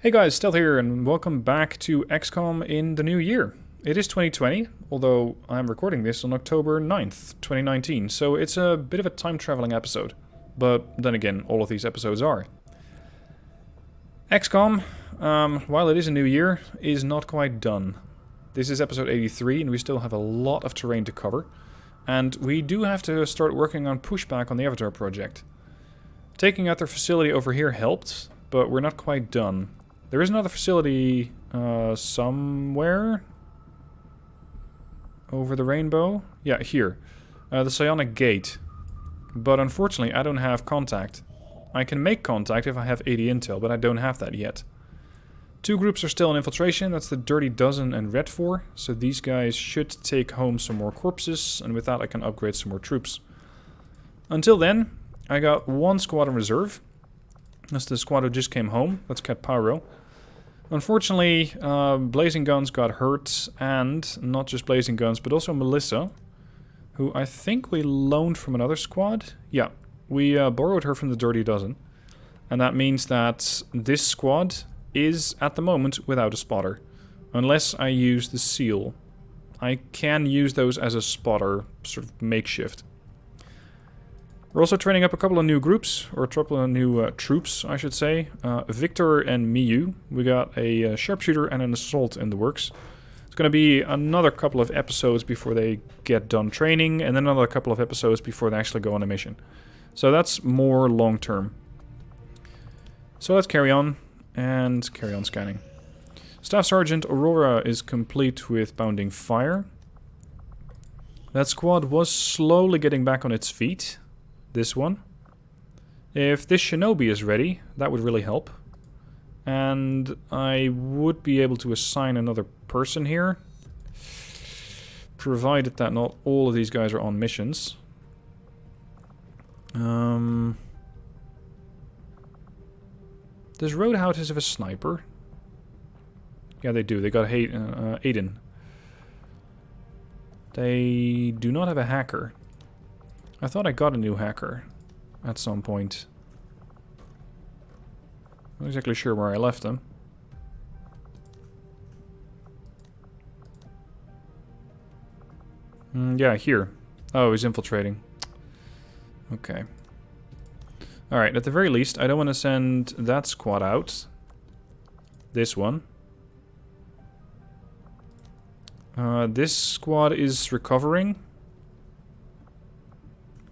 Hey guys, Stealth here, and welcome back to XCOM in the new year. It is 2020, although I'm recording this on October 9th, 2019, so it's a bit of a time-traveling episode. But then again, all of these episodes are. XCOM, while it is a new year, is not quite done. This is episode 83, and we still have a lot of terrain to cover. And we do have to start working on pushback on the Avatar project. Taking out their facility over here helped, but we're not quite done. There is another facility somewhere over the rainbow. Yeah, here. The Psionic Gate. But unfortunately, I don't have contact. I can make contact if I have 80 intel, but I don't have that yet. Two groups are still in infiltration. That's the Dirty Dozen and Red 4. So these guys should take home some more corpses, and with that I can upgrade some more troops. Until then, I got one squad in reserve. That's the squad who just came home. That's Cat Pyro. Unfortunately, Blazing Guns got hurt, and not just Blazing Guns, but also Melissa, who I think we loaned from another squad. Yeah, we borrowed her from the Dirty Dozen, and that means that this squad is, at the moment, without a spotter, unless I use the seal. I can use those as a spotter, sort of makeshift. We're also training up a couple of new groups, or a couple of new troops, I should say. Victor and Miyu. We got a sharpshooter and an assault in the works. It's going to be another couple of episodes before they get done training, and then another couple of episodes before they actually go on a mission. So that's more long term. So let's carry on, and carry on scanning. Staff Sergeant Aurora is complete with Bounding Fire. That squad was slowly getting back on its feet. This one. If this shinobi is ready, that would really help. And I would be able to assign another person here, provided that not all of these guys are on missions. Does Roadhouse have a sniper? Yeah, they do. They got Aiden. They do not have a hacker. I thought I got a new hacker at some point. Not exactly sure where I left him. Yeah, here. Oh, he's infiltrating. Okay. Alright, at the very least, I don't want to send that squad out. This one. This squad is recovering.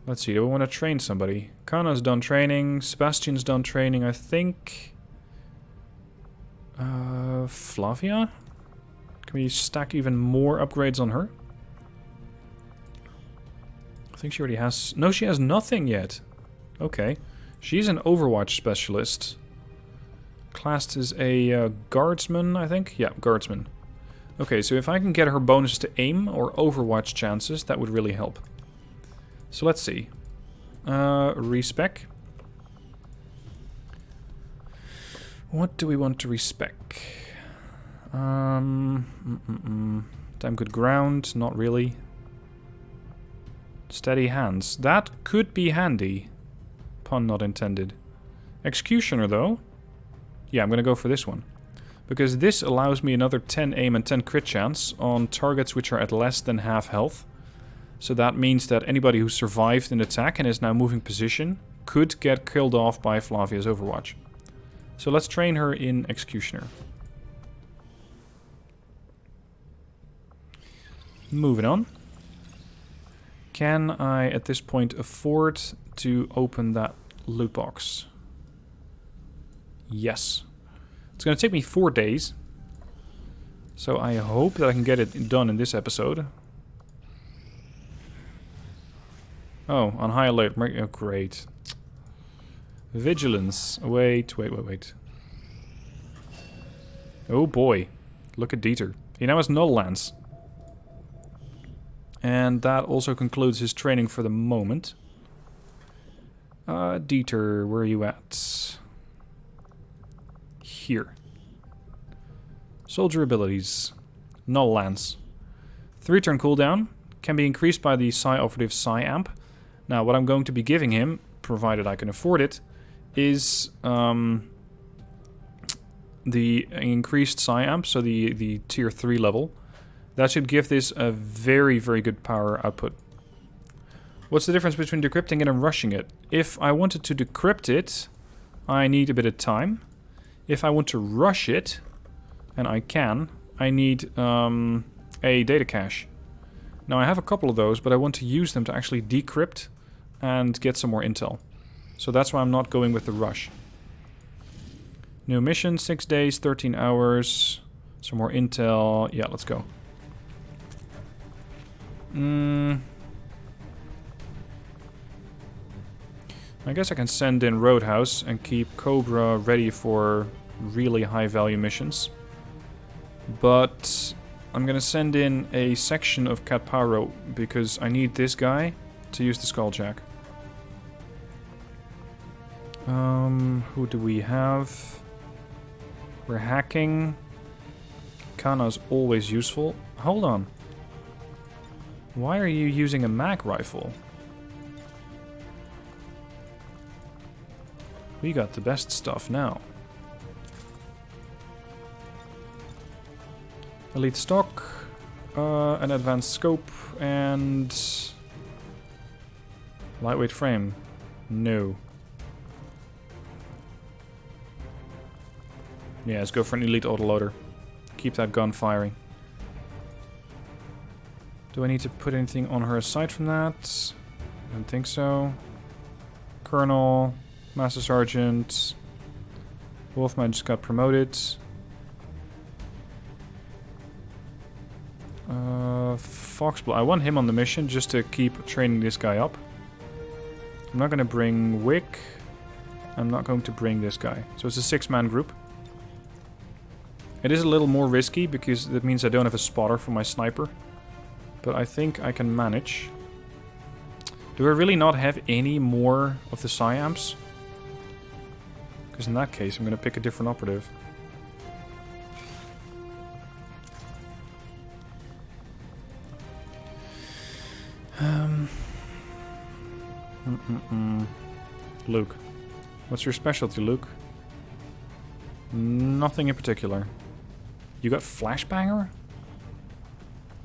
Let's see, do I want to train somebody? Kana's done training, Sebastian's done training, I think. Flavia? Can we stack even more upgrades on her? I think she already has... No, she has nothing yet. Okay. She's an Overwatch specialist. Classed as a guardsman, I think? Yeah, guardsman. Okay, so if I can get her bonus to aim or Overwatch chances, that would really help. So let's see. Respec. What do we want to respec? Damn good ground, not really. Steady hands. That could be handy. Pun not intended. Executioner though. Yeah, I'm gonna go for this one. Because this allows me another 10 aim and 10 crit chance on targets which are at less than half health. So that means that anybody who survived an attack and is now moving position could get killed off by Flavia's Overwatch. So let's train her in Executioner. Moving on. Can I at this point afford to open that loot box? Yes. It's going to take me 4 days. So I hope that I can get it done in this episode. Oh, on high alert. Oh, great. Vigilance. Wait. Oh boy. Look at Dieter. He now has Null Lance. And that also concludes his training for the moment. Dieter, where are you at? Here. Soldier abilities. Null Lance. 3-turn cooldown. Can be increased by the Psi Operative Psi Amp. Now, what I'm going to be giving him, provided I can afford it, is the increased psi-amp, so the tier 3 level. That should give this a very, very good power output. What's the difference between decrypting it and rushing it? If I wanted to decrypt it, I need a bit of time. If I want to rush it, and I can, I need a data cache. Now I have a couple of those, but I want to use them to actually decrypt and get some more intel. So that's why I'm not going with the rush. New mission, 6 days, 13 hours. Some more intel. Yeah, let's go. I guess I can send in Roadhouse and keep Cobra ready for really high value missions. But I'm gonna send in a section of Katparo because I need this guy to use the Skulljack. Who do we have? We're hacking. Kana's always useful. Hold on. Why are you using a mag rifle? We got the best stuff now. Elite stock, an advanced scope, and lightweight frame. No. Yeah, let's go for an elite autoloader. Keep that gun firing. Do I need to put anything on her aside from that? I don't think so. Colonel, Master Sergeant. Wolfman just got promoted. Foxblood. I want him on the mission just to keep training this guy up. I'm not going to bring Wick. I'm not going to bring this guy. So it's a 6-man group. It is a little more risky because that means I don't have a spotter for my sniper. But I think I can manage. Do I really not have any more of the psi-amps? Because in that case I'm going to pick a different operative. Luke. What's your specialty, Luke? Nothing in particular. You got Flashbanger?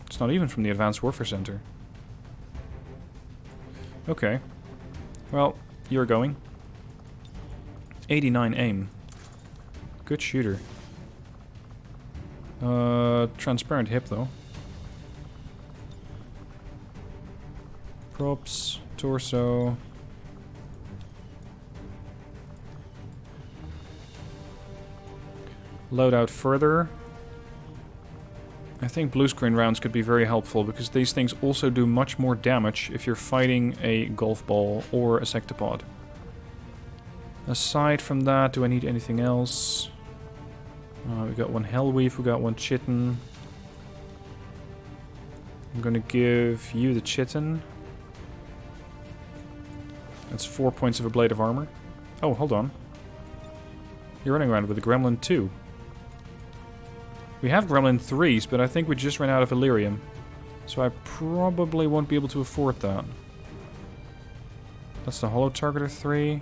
It's not even from the Advanced Warfare Center. Okay. Well, you're going. 89 aim. Good shooter. Transparent hip, though. Props, torso. Load out further. I think blue screen rounds could be very helpful because these things also do much more damage if you're fighting a golf ball or a sectopod. Aside from that, do I need anything else? We got one Hellweave, we got one Chitin. I'm gonna give you the Chitin. That's 4 points of a blade of armor. Oh, hold on. You're running around with a Gremlin 2. We have Gremlin 3s, but I think we just ran out of Illyrium. So I probably won't be able to afford that. That's the Holo Targeter 3.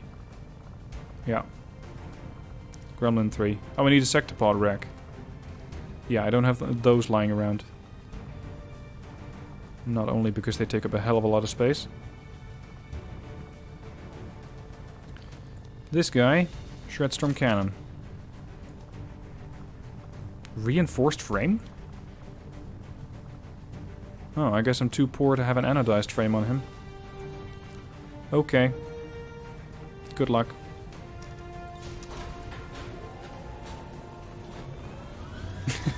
Yeah. Gremlin 3. Oh, we need a Sectopod rack. Yeah, I don't have those lying around. Not only because they take up a hell of a lot of space. This guy, Shredstorm Cannon. Reinforced frame? Oh, I guess I'm too poor to have an anodized frame on him. Okay. Good luck.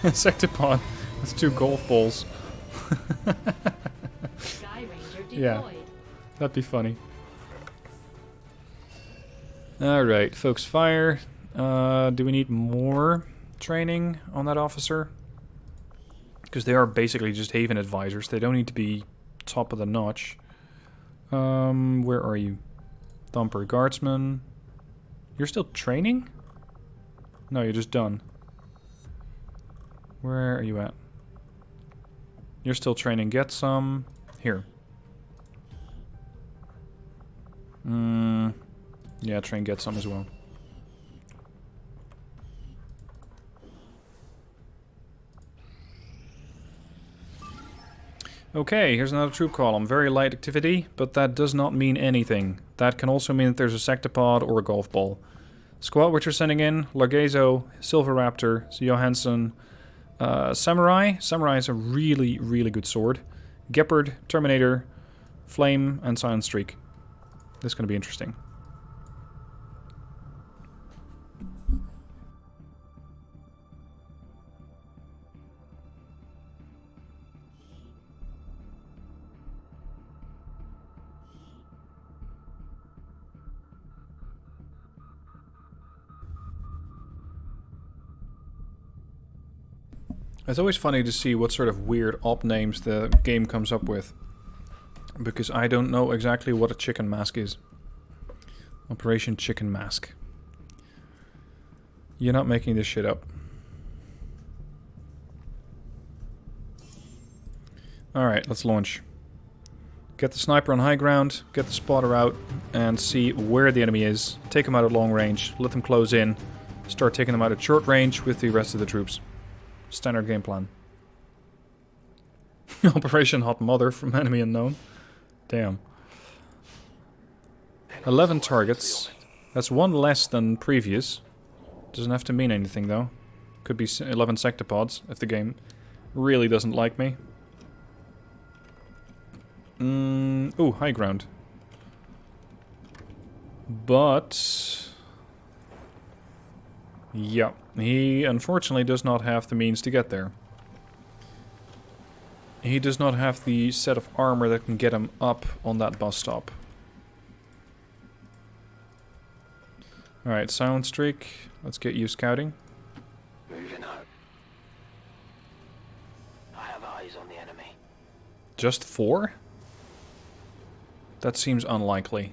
Sectopod. That's 2 golf balls. Yeah, that'd be funny. Alright, folks, fire. Do we need more training on that officer? Because they are basically just Haven advisors. They don't need to be top of the notch. Where are you? Thumper Guardsman. You're still training? No, you're just done. Where are you at? You're still training. Get some. Here. Yeah, train get some as well. Okay, here's another troop column. Very light activity, but that does not mean anything. That can also mean that there's a sectopod or a golf ball. Squad which we're sending in, Largezo, Silver Raptor, Johansson, Samurai. Samurai is a really, really good sword. Gepard, Terminator, Flame, and Silent Streak. This is going to be interesting. It's always funny to see what sort of weird op names the game comes up with. Because I don't know exactly what a chicken mask is. Operation Chicken Mask. You're not making this shit up. Alright, let's launch. Get the sniper on high ground, get the spotter out, and see where the enemy is. Take them out at long range, let them close in. Start taking them out at short range with the rest of the troops. Standard game plan. Operation Hot Mother from Enemy Unknown. Damn. 11 targets. That's one less than previous. Doesn't have to mean anything though. Could be 11 sectopods if the game really doesn't like me. Ooh, high ground. But... yeah, he unfortunately does not have the means to get there. He does not have the set of armor that can get him up on that bus stop. Alright, Silent Streak. Let's get you scouting. Moving out. I have eyes on the enemy. Just 4? That seems unlikely.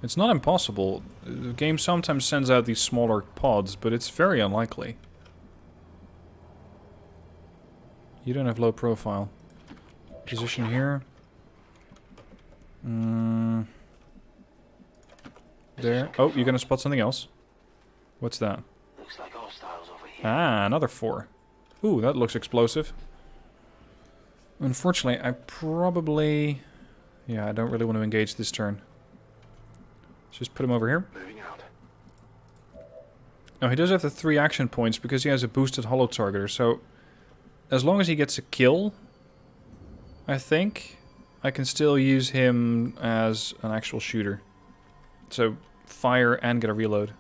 It's not impossible. The game sometimes sends out these smaller pods, but it's very unlikely. You don't have low profile. Position here. There. Oh, you're gonna spot something else. What's that? Looks like hostiles over here. Ah, another 4. Ooh, that looks explosive. Unfortunately, I probably... yeah, I don't really want to engage this turn. Let's just put him over here. Moving out. Now, he does have the 3 action points because he has a boosted holo targeter, so... as long as he gets a kill, I think, I can still use him as an actual shooter. So, fire and get a reload.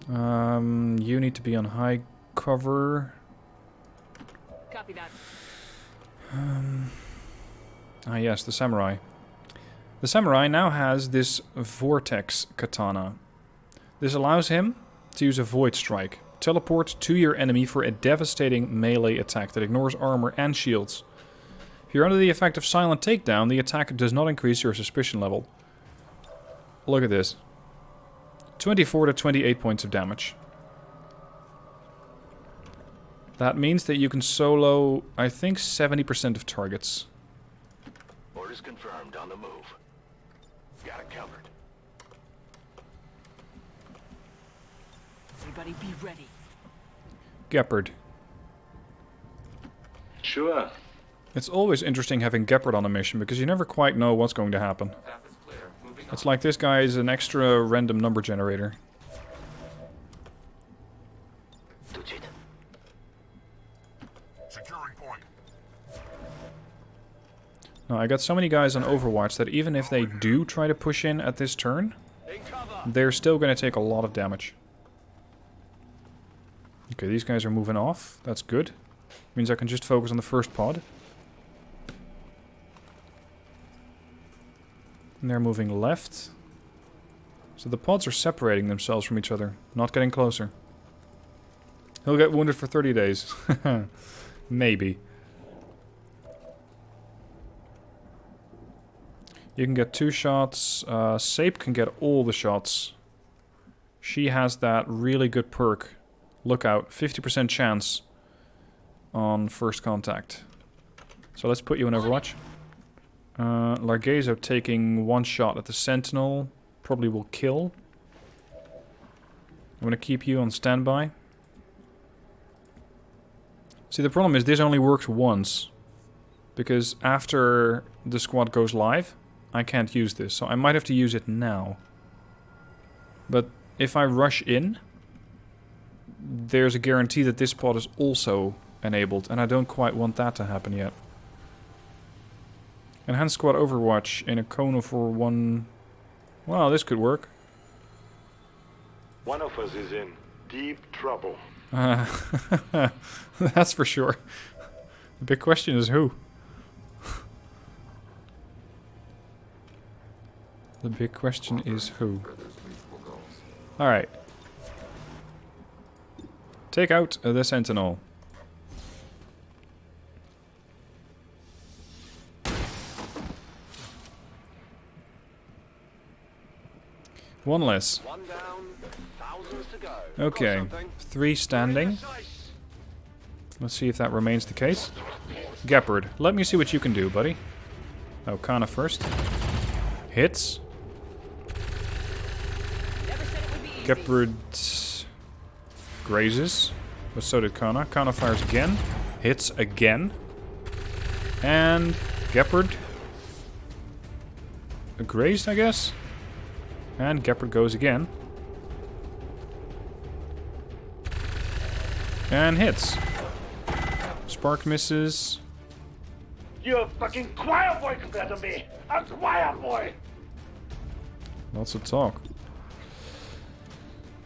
You need to be on high cover. Copy that. Ah yes, the samurai. The samurai now has this vortex katana. This allows him to use a Voidstrike. Teleport to your enemy for a devastating melee attack that ignores armor and shields. If you're under the effect of silent takedown, the attack does not increase your suspicion level. Look at this. 24 to 28 points of damage. That means that you can solo, I think, 70% of targets. Orders confirmed, on the move. Got it covered. Everybody be ready. Gepard. Sure. It's always interesting having Gepard on a mission because you never quite know what's going to happen. It's like this guy is an extra random number generator. Securing point. Now, I got so many guys on Overwatch that even if they do try to push in at this turn, they're still going to take a lot of damage. Okay, these guys are moving off. That's good. Means I can just focus on the first pod. And they're moving left. So the pods are separating themselves from each other, not getting closer. He'll get wounded for 30 days. Maybe. You can get 2 shots. Sape can get all the shots. She has that really good perk. Look out, 50% chance on first contact. So let's put you in Overwatch. Largezo taking 1 shot at the Sentinel. Probably will kill. I'm going to keep you on standby. See, the problem is this only works once. Because after the squad goes live, I can't use this. So I might have to use it now. But if I rush in, there's a guarantee that this pod is also enabled. And I don't quite want that to happen yet. Enhanced squad overwatch in a cone for one... Well, this could work. One of us is in deep trouble. That's for sure. The big question is who? The big question is who? Alright. Take out the sentinel. One less. One down, thousands to go. Okay. 3 standing. Let's see if that remains the case. Gepard, let me see what you can do, buddy. Oh, Kana first. Hits. Never said it would be easy. Gepard grazes. But so did Kana. Kana fires again. Hits again. And Gepard grazed, I guess. And Gepard goes again. And hits. Spark misses. You're a fucking choir boy compared to me! A choir boy! Lots of talk.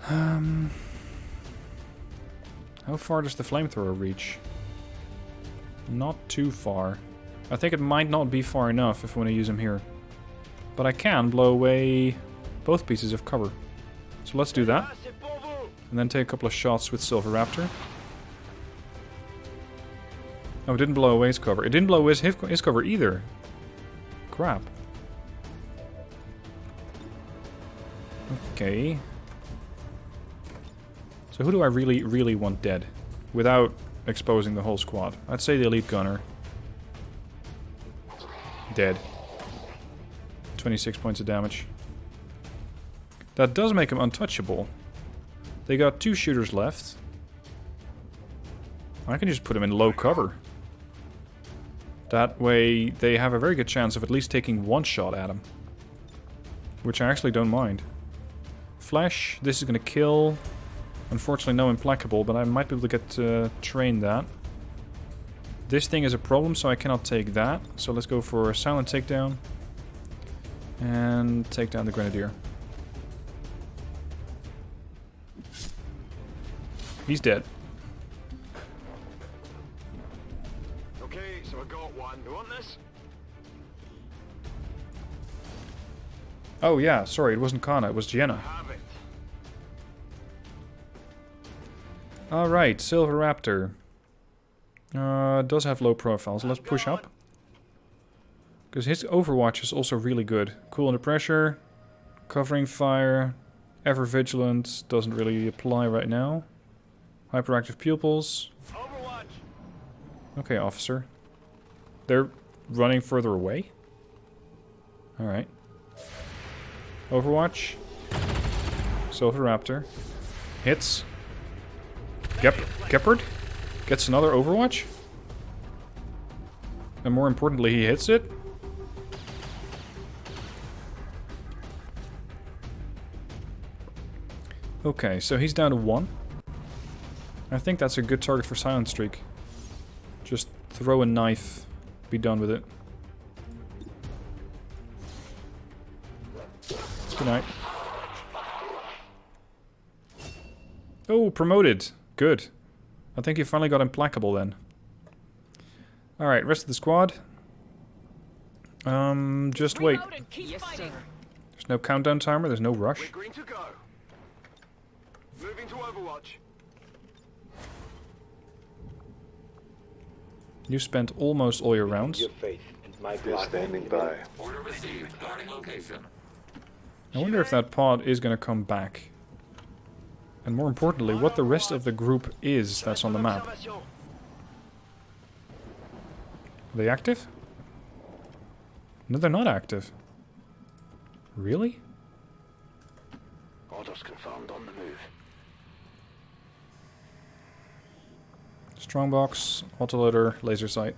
How far does the flamethrower reach? Not too far. I think it might not be far enough if I want to use him here. But I can blow away both pieces of cover. So let's do that. And then take a couple of shots with Silver Raptor. Oh, it didn't blow away his cover. It didn't blow away his cover either. Crap. Okay. So who do I really want dead? Without exposing the whole squad. I'd say the elite gunner. Dead. 26 points of damage. That does make him untouchable. They got 2 shooters left. I can just put him in low cover. That way they have a very good chance of at least taking 1 shot at him. Which I actually don't mind. Flash, this is going to kill. Unfortunately no implacable, but I might be able to get trained that. This thing is a problem, so I cannot take that. So let's go for a silent takedown. And take down the grenadier. He's dead. Okay, so I got one. You want this? Oh yeah, sorry, it wasn't Kana, it was Jenna. Have it. Alright, Silver Raptor. Does have low profile, so let's push up. Because his overwatch is also really good. Cool under pressure, covering fire, ever vigilant, doesn't really apply right now. Hyperactive pupils. Overwatch. Okay, officer. They're running further away? Alright. Overwatch. Silver Raptor. Hits. Gepard gets another Overwatch. And more importantly, he hits it. Okay, so he's down to 1. I think that's a good target for Silent Streak. Just throw a knife, be done with it. Good night. Oh, promoted. Good. I think he finally got implacable then. Alright, rest of the squad. Just wait. Reload and keep fighting. There's no countdown timer, there's no rush. We're green to go. Moving to Overwatch. You spent almost all your rounds. Your faith and my They're blood. standing by. Order received. Guarding location. I wonder if that pod is going to come back. And more importantly, what the rest of the group is that's on the map. Are they active? No, they're not active. Really? Orders confirmed on the move. Strongbox, autoloader, laser sight.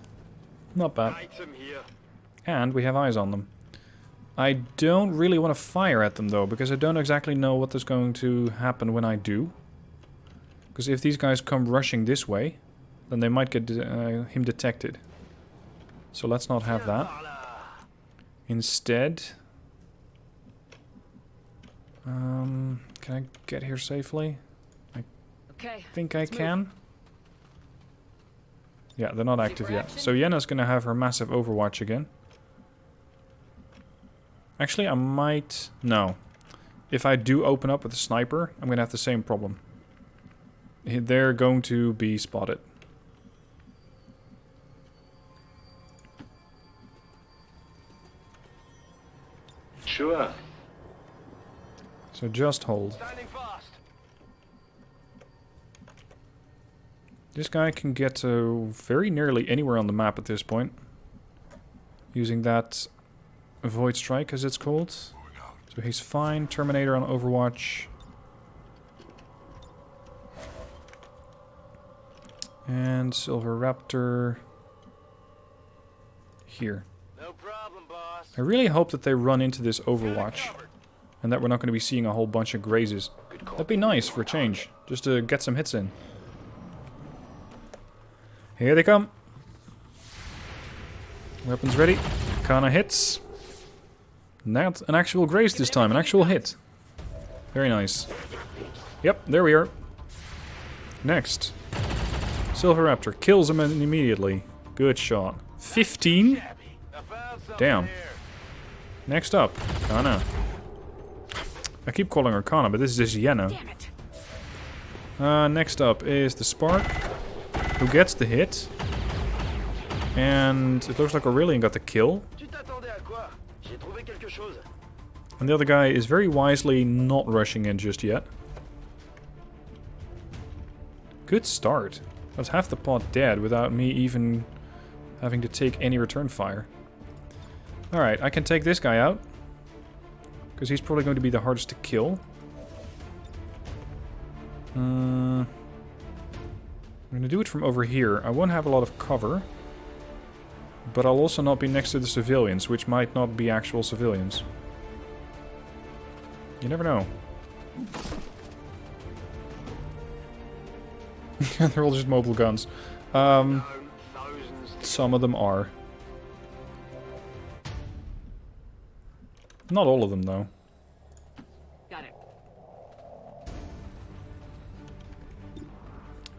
Not bad. Item here. And we have eyes on them. I don't really want to fire at them though, because I don't exactly know what is going to happen when I do. Because if these guys come rushing this way, then they might get him detected. So let's not have that. Instead... can I get here safely? Okay. Think I can. Yeah, they're not active yet. So Yenna's gonna have her massive overwatch again. Actually, I might... No. If I do open up with a sniper, I'm gonna have the same problem. They're going to be spotted. Sure. So just hold. Standing fast. This guy can get to very nearly anywhere on the map at this point. Using that Voidstrike, as it's called. So he's fine. Terminator on Overwatch. And Silver Raptor here. No problem, boss. I really hope that they run into this Overwatch. And that we're not going to be seeing a whole bunch of grazes. That'd be nice for a change. Just to get some hits in. Here they come. Weapons ready. Kana hits. Not an actual graze this time, an actual hit. Very nice. Yep, there we are. Next. Silver Raptor kills him immediately. Good shot. 15? Damn. Next up, Kana. I keep calling her Kana, but this is just Yenna. Next up is the Spark, who gets the hit. And it looks like Aurelian got the kill. And the other guy is very wisely not rushing in just yet. Good start. That's half the pod dead without me even having to take any return fire. Alright, I can take this guy out. Because he's probably going to be the hardest to kill. I'm going to do it from over here. I won't have a lot of cover. But I'll also not be next to the civilians, which might not be actual civilians. You never know. They're all just mobile guns. Some of them are. Not all of them, though. Got it.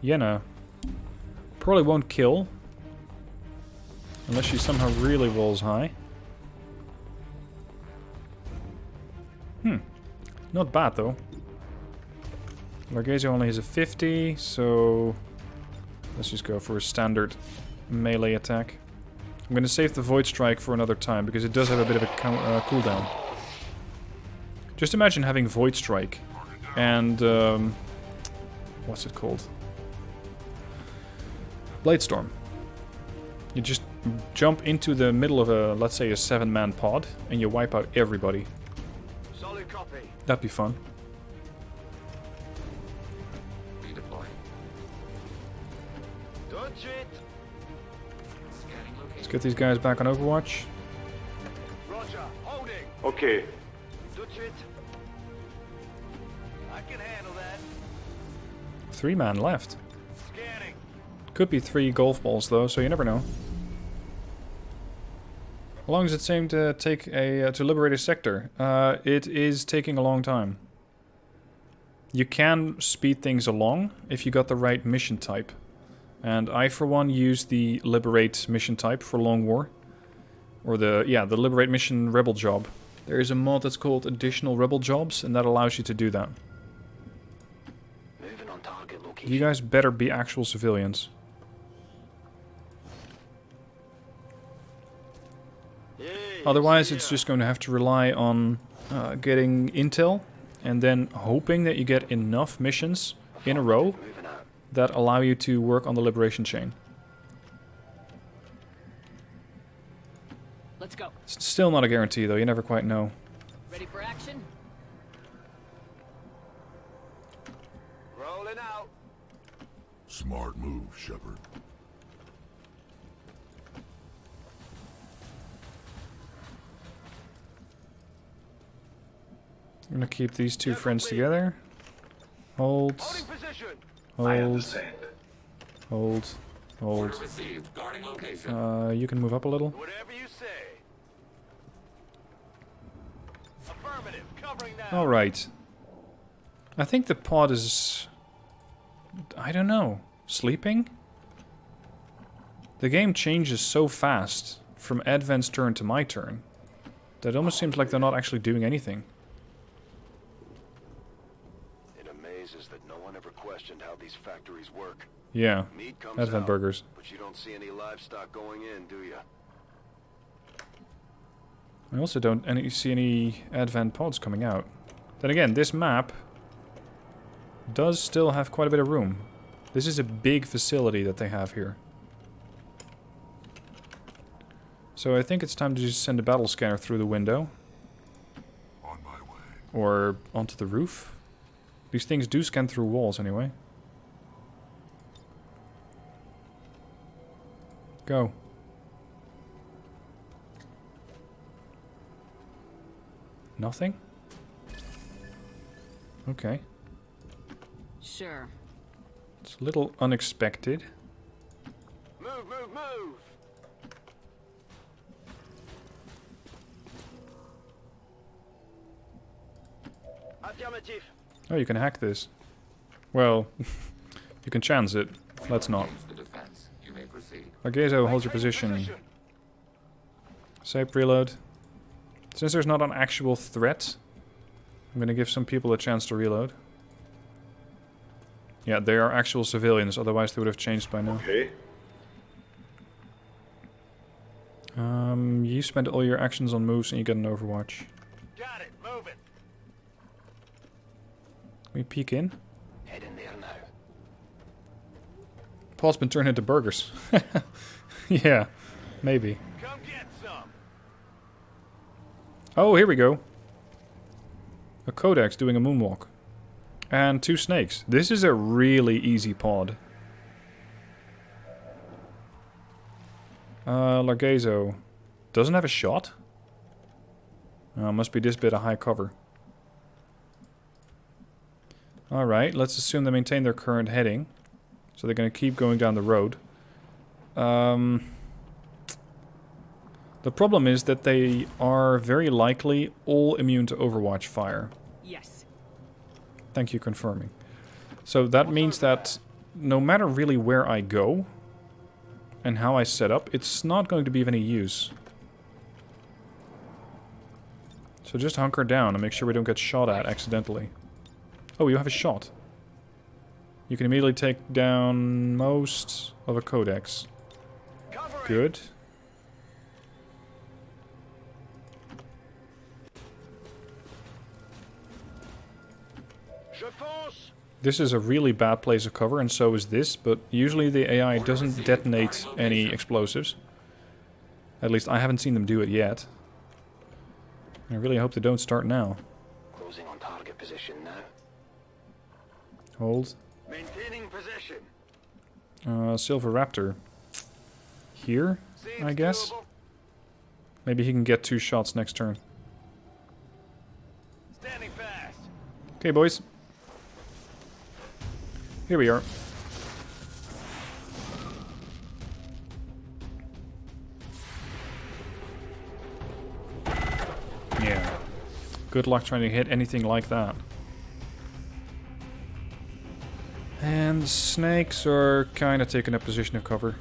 Yenna probably won't kill. Unless she somehow really rolls high. Not bad, though. Larghese only has a 50, so... Let's just go for a standard melee attack. I'm going to save the Voidstrike for another time, because it does have a bit of a cooldown. Just imagine having Voidstrike and... what's it called? Bladestorm. You just jump into the middle of a, let's say, a 7-man pod, and you wipe out everybody. Solid copy. That'd be fun. Redeploy. Touch it. Scanning Let's location. get these guys back on Overwatch. Roger. Holding. Okay. Touch it. I can handle that. 3-man left. Scanning. Could be 3 golf balls though, so you never know. How long does it seem to take to liberate a sector? It is taking a long time. You can speed things along if you got the right mission type. And I, for one, use the Liberate mission type for Long War. Or the Liberate mission Rebel job. There is a mod that's called Additional Rebel Jobs, and that allows you to do that. Moving on target location. You guys better be actual civilians. Otherwise, it's just going to have to rely on getting intel, and then hoping that you get enough missions in a row Moving out. that allow you to work on the liberation chain. Let's go. It's still not a guarantee, though. You never quite know. Ready for action? Rolling out. Smart move, Shepard. I'm gonna keep these two friends together. Hold. Holding position. Hold. Hold. Hold. Order received. Guarding location. You can move up a little. Whatever you say. Affirmative. Covering that. Alright. I think the pod is... I don't know. Sleeping? The game changes so fast from Advent's turn to my turn that it almost seems like they're not actually doing anything. It amazes that no one ever questioned how these factories work. Yeah. Meat comes Advent out, burgers. but you don't see any livestock going in, do you? I also don't see any Advent pods coming out. Then again, this map does still have quite a bit of room. This is a big facility that they have here. So I think it's time to just send a battle scanner through the window. On my way. Or onto the roof. These things do scan through walls anyway. Go. Nothing? Okay. Sure. It's a little unexpected. Move, move, move! Affirmative. Oh, you can hack this. Well, you can chance it. Let's not. Engage the defense. You may proceed. Argezo, hold your position. Save reload. Since there's not an actual threat, I'm gonna give some people a chance to reload. Yeah, they are actual civilians, otherwise they would have changed by now. Okay. You spend all your actions on moves and you get an overwatch. Got it, move it. We peek in. Head in there now. Paul's been turned into burgers. Yeah, maybe. Come get some. Oh, here we go. A Codex doing a moonwalk. And 2 snakes. This is a really easy pod. Largezo doesn't have a shot? Must be this bit of high cover. Alright, let's assume they maintain their current heading. So they're going to keep going down the road. The problem is that they are very likely all immune to Overwatch fire. Yes. Thank you confirming. So that means that no matter really where I go and how I set up, it's not going to be of any use. So just hunker down and make sure we don't get shot at accidentally. Oh, you have a shot. You can immediately take down most of a Codex. Cover it. Good. Je fonce. This is a really bad place of cover, and so is this, but usually the AI doesn't detonate any explosives. At least I haven't seen them do it yet. I really hope they don't start now. Closing on target position now. Hold. Maintaining position. Silver Raptor. Here, Seems I guess? doable. Maybe he can get 2 shots next turn. Standing fast. Okay, boys. Here we are. Yeah. Good luck trying to hit anything like that. And snakes are kind of taking a position of cover.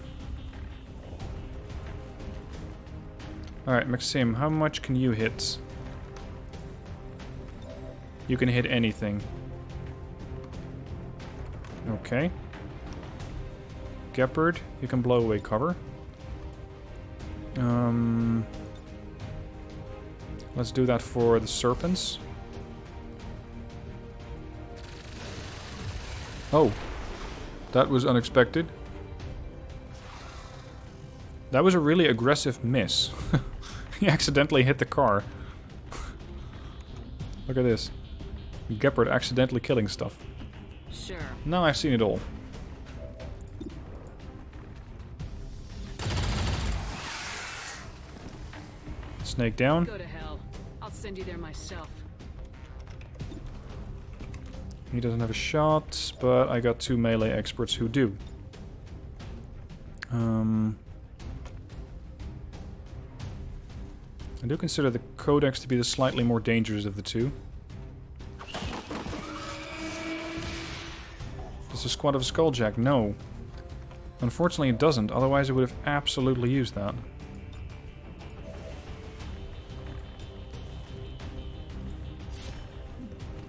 Alright, Maxim, how much can you hit? You can hit anything. Okay. Gepard, you can blow away cover. Let's do that for the serpents. Oh. That was unexpected. That was a really aggressive miss. He accidentally hit the car. Look at this. Gepard accidentally killing stuff. Sure. Now I've seen it all. Snake down. Go to hell. I'll send you there myself. He doesn't have a shot, but I got 2 melee experts who do. I do consider the Codex to be the slightly more dangerous of the two. Does the squad of a Skulljack? No. Unfortunately it doesn't, otherwise I would have absolutely used that.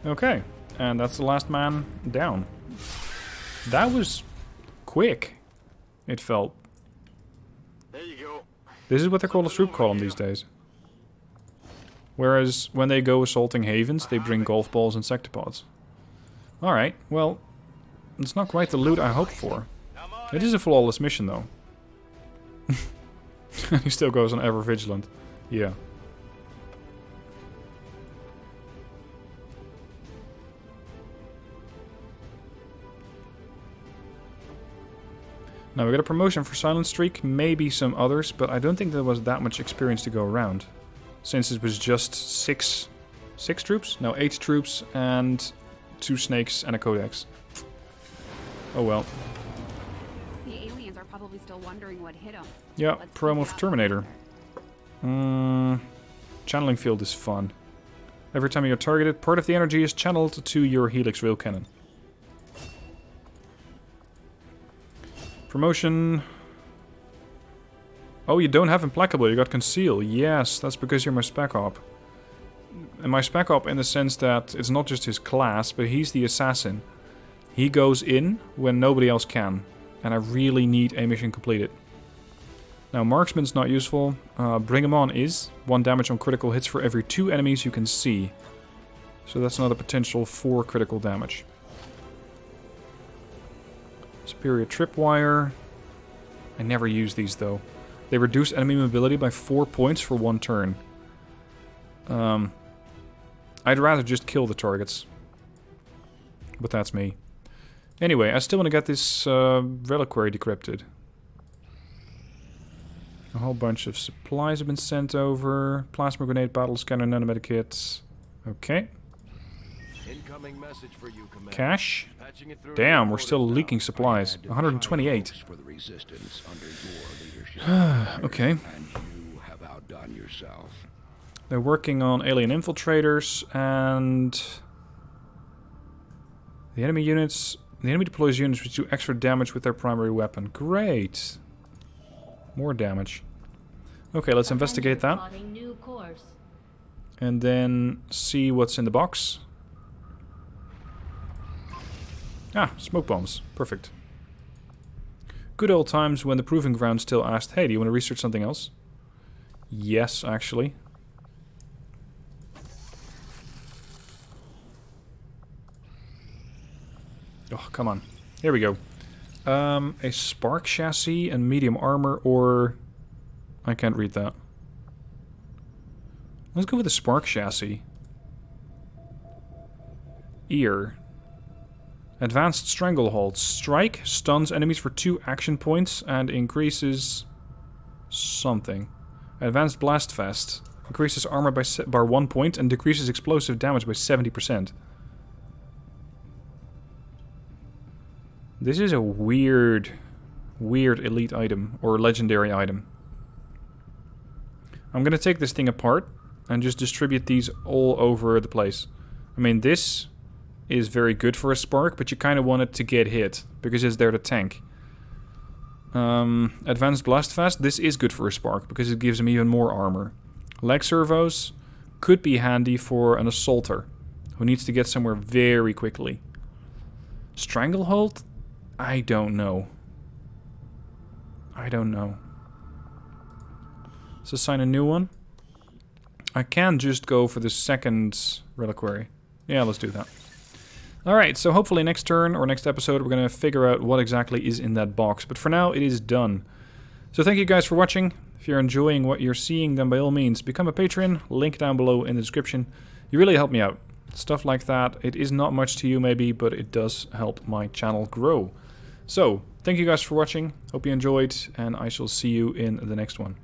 Okay, and that's the last man down. That was quick, it felt. There you go. This is what they call a troop column these days. Whereas when they go assaulting havens, they bring golf balls and sectopods. Alright, well, it's not quite the loot I hoped for. It is a flawless mission though. He still goes on ever vigilant. Yeah. Now we got a promotion for Silent Streak, maybe some others, but I don't think there was that much experience to go around. Since it was just 6 troops? No, 8 troops and 2 snakes and a codex. Oh well. The aliens are probably still wondering what hit them. Yeah, Let's promo find for out Terminator. Channeling field is fun. Every time you're targeted, part of the energy is channeled to your Helix rail cannon. Promotion. Oh, you don't have Implacable, you got Conceal. Yes, that's because you're my Spec Op. And my Spec Op in the sense that it's not just his class, but he's the assassin. He goes in when nobody else can. And I really need a mission completed. Now, Marksman's not useful. Bring 'em On is. 1 damage on critical hits for every 2 enemies you can see. So that's another potential for critical damage. Superior Tripwire. I never use these though. They reduce enemy mobility by 4 points for 1 turn. I'd rather just kill the targets. But that's me. Anyway, I still want to get this reliquary decrypted. A whole bunch of supplies have been sent over. Plasma grenade, battle scanner, nanomedic kits. Okay. Incoming message for you, Commander. Cash. Patching it through Damn, your we're still orders leaking now. supplies. 128. For the resistance under your leadership. Okay. And you have outdone yourself. They're working on alien infiltrators and the enemy units. The enemy deploys units which do extra damage with their primary weapon. Great. More damage. Okay, let's investigate that. And then see what's in the box. Ah, smoke bombs. Perfect. Good old times when the Proving Ground still asked, hey, do you want to research something else? Yes, actually. Oh, come on. Here we go. A spark chassis and medium armor, or... I can't read that. Let's go with the spark chassis. Ear. Advanced Stranglehold. Strike stuns enemies for 2 action points and increases... something. Advanced Blast Fest. Increases armor by 1 point and decreases explosive damage by 70%. This is a weird elite item, or legendary item. I'm gonna take this thing apart and just distribute these all over the place. I mean, this is very good for a spark, but you kind of want it to get hit, because it's there to tank. Advanced Blast Fast, this is good for a spark, because it gives him even more armor. Leg servos could be handy for an assaulter, who needs to get somewhere very quickly. Stranglehold? I don't know. I don't know. Let's assign a new one. I can just go for the second reliquary. Yeah, let's do that. Alright, so hopefully next turn or next episode we're going to figure out what exactly is in that box. But for now, it is done. So thank you guys for watching. If you're enjoying what you're seeing, then by all means, become a patron. Link down below in the description. You really help me out. Stuff like that. It is not much to you maybe, but it does help my channel grow. So, thank you guys for watching. Hope you enjoyed, and I shall see you in the next one.